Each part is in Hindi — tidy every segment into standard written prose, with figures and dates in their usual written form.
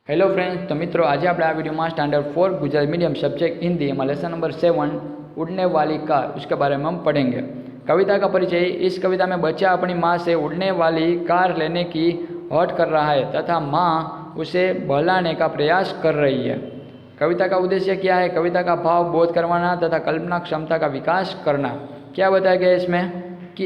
हेलो फ्रेंड्स, तो मित्रों आज आप आ वीडियो में standard 4 Gujarati medium subject Hindi में लेसन नंबर 7 उड़ने वाली कार उसके बारे में हम पढ़ेंगे। कविता का परिचय। इस कविता में बच्चा अपनी माँ से उड़ने वाली कार लेने की हट कर रहा है तथा माँ उसे बहलाने का प्रयास कर रही है। कविता का उद्देश्य क्या है? कविता का भाव बोध करवाना तथा कल्पना क्षमता का विकास करना। क्या बताया गया इसमें कि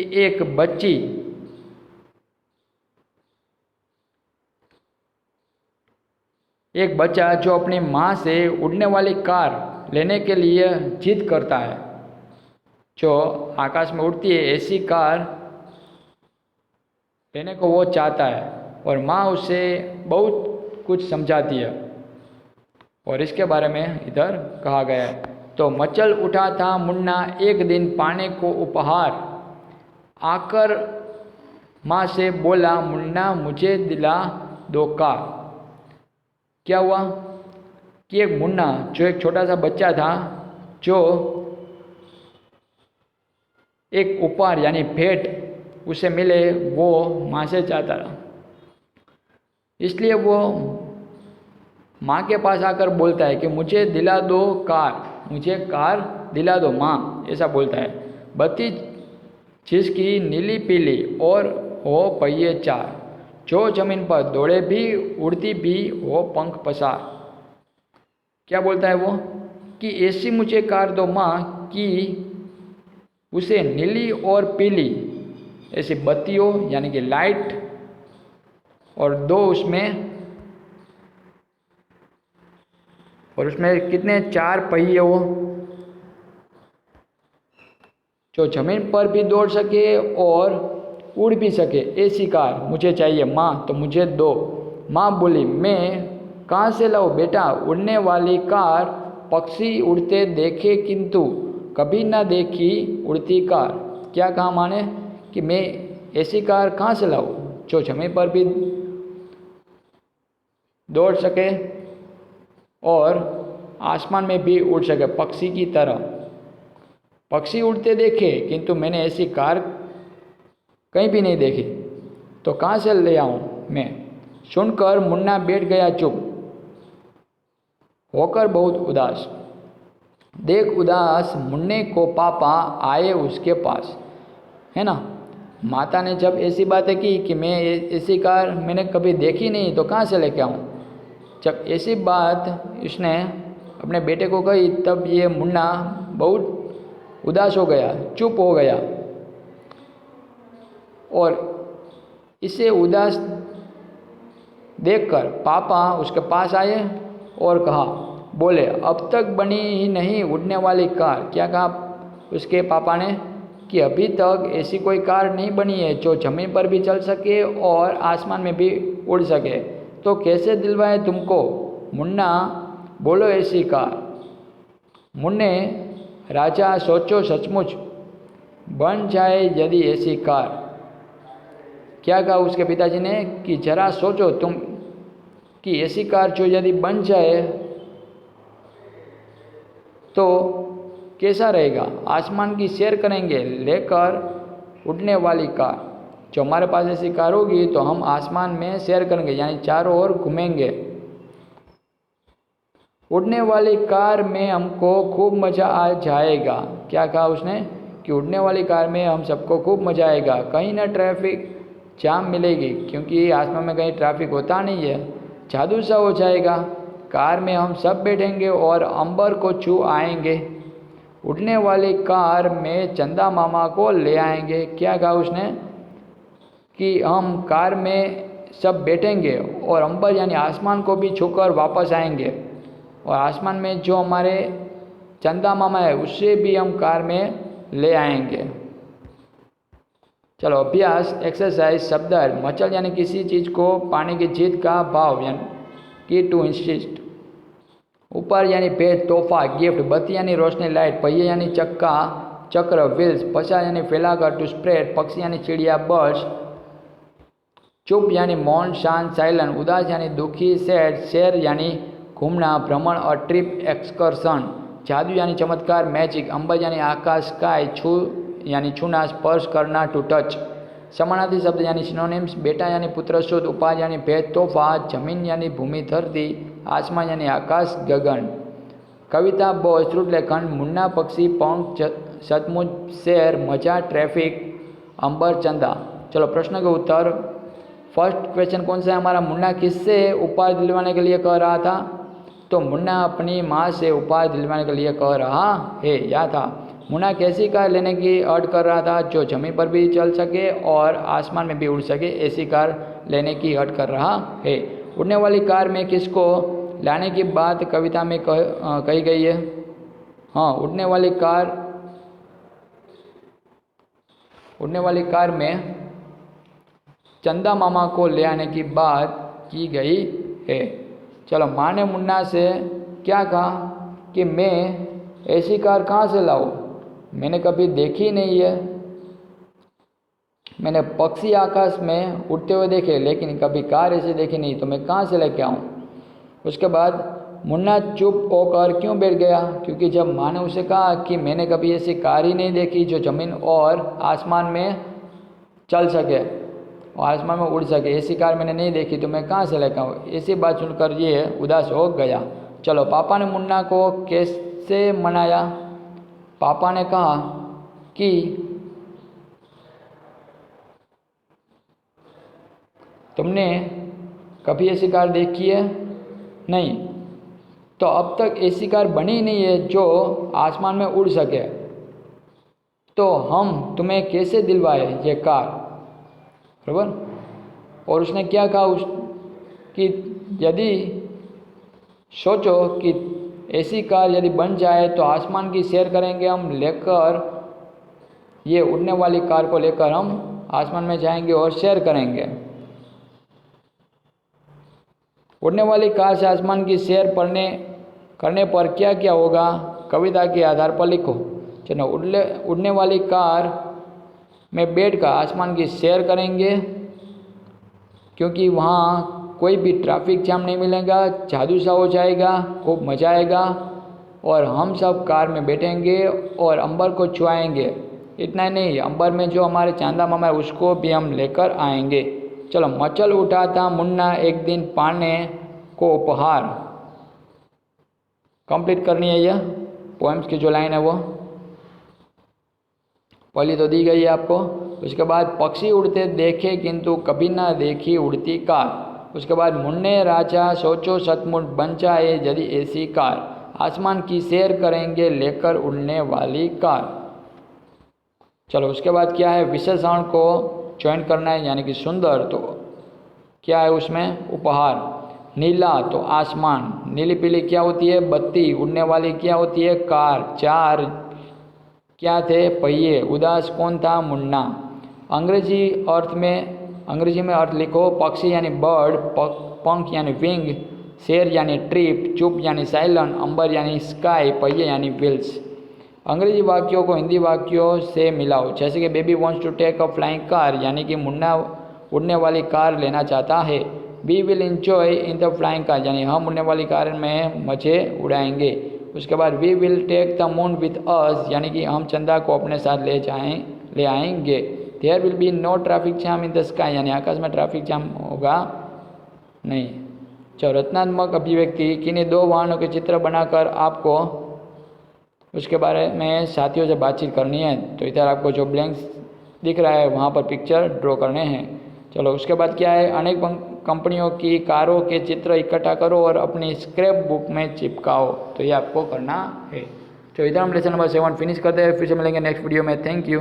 एक बच्चा जो अपनी माँ से उड़ने वाली कार लेने के लिए जिद करता है, जो आकाश में उड़ती है ऐसी कार लेने को वो चाहता है और माँ उसे बहुत कुछ समझाती है और इसके बारे में इधर कहा गया है। तो मचल उठा था मुन्ना एक दिन पाने को उपहार, आकर माँ से बोला मुन्ना मुझे दिला दो कार। क्या हुआ कि एक मुन्ना जो एक छोटा सा बच्चा था, जो एक उपहार यानी भेंट उसे मिले वो माँ से चाहता था, इसलिए वो माँ के पास आकर बोलता है कि मुझे दिला दो कार, मुझे कार दिला दो माँ, ऐसा बोलता है। बत्ती जिसकी नीली पीली और हो पहिए चार, जो जमीन पर दौड़े भी उड़ती भी हो पंख पसार। क्या बोलता है वो कि ऐसी मुझे कार दो माँ कि उसे नीली और पीली ऐसी बत्तियों यानी कि लाइट और उसमें कितने चार पहिए हो, जो जमीन पर भी दौड़ सके और उड़ भी सके, ऐसी कार मुझे चाहिए माँ, तो मुझे दो। माँ बोली मैं कहाँ से लाऊं बेटा उड़ने वाली कार, पक्षी उड़ते देखे किंतु कभी ना देखी उड़ती कार। क्या कहा माँ ने कि मैं ऐसी कार कहाँ से लाऊं जो जमीन पर भी दौड़ सके और आसमान में भी उड़ सके पक्षी की तरह। पक्षी उड़ते देखे किंतु मैंने ऐसी कार कहीं भी नहीं देखी, तो कहाँ से ले आऊँ मैं। सुनकर मुन्ना बैठ गया चुप होकर बहुत उदास। देख उदास मुन्ने को पापा आए उसके पास, है ना। माता ने जब ऐसी बातें की कि मैं ऐसी कार मैंने कभी देखी नहीं तो कहाँ से लेके आऊँ, जब ऐसी बात इसने अपने बेटे को कही तब ये मुन्ना बहुत उदास हो गया, चुप हो गया। और इसे उदास देखकर पापा उसके पास आए और कहा बोले अब तक बनी ही नहीं उड़ने वाली कार। क्या कहा उसके पापा ने कि अभी तक ऐसी कोई कार नहीं बनी है जो ज़मीन पर भी चल सके और आसमान में भी उड़ सके, तो कैसे दिलवाए तुमको मुन्ना, बोलो ऐसी कार। मुन्ने राजा सोचो सचमुच बन जाए यदि ऐसी कार। क्या कहा उसके पिताजी ने कि जरा सोचो तुम कि ऐसी कार जो यदि बन जाए तो कैसा रहेगा। आसमान की सैर करेंगे लेकर उड़ने वाली कार, जो हमारे पास ऐसी कार होगी तो हम आसमान में सैर करेंगे यानी चारों ओर घूमेंगे। उड़ने वाली कार में हमको खूब मज़ा आ जाएगा। क्या कहा उसने कि उड़ने वाली कार में हम सबको खूब मज़ा आएगा, कहीं ना ट्रैफिक जाम मिलेगी क्योंकि आसमान में कहीं ट्रैफिक होता नहीं है। जादू सा हो जाएगा, कार में हम सब बैठेंगे और अंबर को छू आएंगे। उड़ने वाली कार में चंदा मामा को ले आएंगे। क्या कहा उसने कि हम कार में सब बैठेंगे और अंबर यानी आसमान को भी छूकर वापस आएंगे और आसमान में जो हमारे चंदा मामा है उससे भी हम कार में ले आएंगे। चलो अभ्यास एक्सरसाइज शब्द अर्थ। मचल यानी किसी चीज़ को पाने की जिद का भाव यानी कि टू इंसिस्ट। ऊपर यानी भेद तोहफा गिफ्ट। बत्ती यानी रोशनी लाइट। पहिए यानी चक्का चक्र व्हील्स। पसार यानी फैलाकर टू स्प्रेड। पक्षी यानी चिड़िया बर्ड्स। चुप यानी मौन शांत साइलेंट। उदास यानी दुखी सैड। सैर यानी घूमना भ्रमण और ट्रिप एक्सकर्शन। जादू यानी चमत्कार मैजिक। अंबर यानी आकाश स्काई। छू यानी छूना स्पर्श करना टू टच। समानार्थी शब्द यानी सिनोनिम्स, बेटा यानी पुत्र, शुद्ध, उपहार यानी भेंट, तोहफा, जमीन यानी भूमि धरती, आसमान यानी आकाश गगन। कविता, बोझ, श्रुत लेखन, मुन्ना पक्षी, पंख, सचमुच, शेर, मजा, ट्रैफिक, अंबर, चंदा। चलो प्रश्न के उत्तर। फर्स्ट क्वेश्चन कौन सा है हमारा, मुन्ना किससे उपहार दिलवाने के लिए कह रहा था? तो मुन्ना अपनी माँ से उपहार दिलवाने के लिए कह रहा है, या था। मुन्ना कैसी कार लेने की अर्ज कर रहा था? जो जमीन पर भी चल सके और आसमान में भी उड़ सके, ऐसी कार लेने की अर्ज कर रहा है। उड़ने वाली कार में किसको लाने की बात कविता में कही गई है? हाँ, उड़ने वाली कार में चंदा मामा को ले आने की बात की गई है। चलो, माँ ने मुन्ना से क्या कहा कि मैं ऐसी कार कहाँ से लाऊं? मैंने कभी देखी नहीं है। मैंने पक्षी आकाश में उड़ते हुए देखे, लेकिन कभी कार ऐसे देखी नहीं, तो मैं कहाँ से लेके आऊँ? उसके बाद मुन्ना चुप होकर क्यों बैठ गया? क्योंकि जब माँ ने उसे कहा कि मैंने कभी ऐसी कार ही नहीं देखी जो ज़मीन और आसमान में चल सके और आसमान में उड़ सके, ऐसी कार मैंने नहीं देखी, तो मैं कहाँ से लेकर आऊँ? ऐसी बात सुनकर ये उदास हो गया। चलो, पापा ने मुन्ना को कैसे मनाया? पापा ने कहा कि तुमने कभी ऐसी कार देखी है? नहीं, तो अब तक ऐसी कार बनी नहीं है जो आसमान में उड़ सके, तो हम तुम्हें कैसे दिलवाए ये कार? बराबर। और उसने क्या कहा कि यदि सोचो कि ऐसी कार यदि बन जाए तो आसमान की सैर करेंगे हम लेकर, ये उड़ने वाली कार को लेकर हम आसमान में जाएंगे और सैर करेंगे। उड़ने वाली कार से आसमान की सैर करने पर क्या क्या होगा? कविता के आधार पर लिखो। चलो, उड़ने वाली कार में बैठकर आसमान की सैर करेंगे, क्योंकि वहाँ कोई भी ट्रैफिक जाम नहीं मिलेगा, जादू सा हो जाएगा, खूब मजा आएगा और हम सब कार में बैठेंगे और अंबर को छुआएंगे। इतना ही नहीं, अंबर में जो हमारे चांदा मामा है उसको भी हम लेकर आएंगे। चलो, मचल उठा था मुन्ना एक दिन पाने को उपहार। कंप्लीट करनी है यह पोएम्स की जो लाइन है वो, पहली तो दी गई है आपको। उसके बाद पक्षी उड़ते देखे किंतु कभी ना देखी उड़ती कार। उसके बाद मुन्ने राजा सोचो सचमुच बन जाए यदि ऐसी कार, आसमान की सैर करेंगे लेकर उड़ने वाली कार। चलो, उसके बाद क्या है, विशेषण को ज्वाइन करना है, यानी कि सुंदर, तो क्या है उसमें, उपहार। नीला तो आसमान, नीली पीली क्या होती है, बत्ती। उड़ने वाली क्या होती है, कार। चार क्या थे, पहिए। उदास कौन था, मुन्ना। अंग्रेजी में अर्थ लिखो। पक्षी यानी बर्ड, पंख यानी विंग, शेर यानी ट्रिप, चुप यानी साइलेंट, अंबर यानी स्काई, पहिए यानी व्हील्स। अंग्रेजी वाक्यों को हिंदी वाक्यों से मिलाओ, जैसे कि baby wants to take a flying car, यानी कि मुन्ना उड़ने वाली कार लेना चाहता है। We will enjoy in the flying car, यानी हम उड़ने वाली कार में मजे उड़ाएंगे। उसके बाद we will take the moon with us, यानी कि हम चंदा को अपने साथ ले आएंगे। There will be no traffic jam in the sky, यानी आकाश में ट्रैफिक जाम होगा नहीं। चलो, रचनात्मक अभिव्यक्ति, किन्हीं दो वाहनों के चित्र बनाकर आपको उसके बारे में साथियों से बातचीत करनी है। तो इधर आपको जो ब्लैंक्स दिख रहा है वहाँ पर पिक्चर ड्रॉ करने हैं। चलो, उसके बाद क्या है, अनेक कंपनियों की कारों के चित्र इकट्ठा करो और अपनी स्क्रैप बुक में चिपकाओ। तो ये आपको करना है। तो इधर हम लेसन नंबर 7 फिनिश करते हैं, फिर से मिलेंगे नेक्स्ट वीडियो में। Thank you.